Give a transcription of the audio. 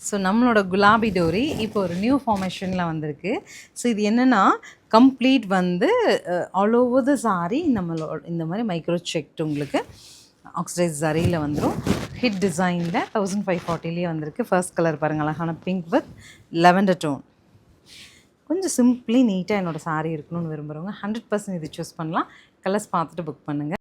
So நம்மளோட Gulabi Tory இப்போ ஒரு நியூ ஃபார்மேஷனில் வந்திருக்கு. ஸோ இது என்னென்னா கம்ப்ளீட் வந்து ஆல் ஓவர் த சாரி நம்மளோட இந்த மாதிரி மைக்ரோ செக்ட் உங்களுக்கு ஆக்சிடைஸ் சரியில் வந்துடும். ஹிட் டிசைனில் 1540 வந்திருக்கு. ஃபர்ஸ்ட் கலர் பாருங்கள், அழகான பிங்க் வித் லெவண்டர் டோன். கொஞ்சம் சிம்பிளி நீட்டாக என்னோடய சாரீ இருக்கணும்னு விரும்புகிறவங்க 100% இது சூஸ் பண்ணலாம். கலர்ஸ் பார்த்துட்டு புக் பண்ணுங்கள்.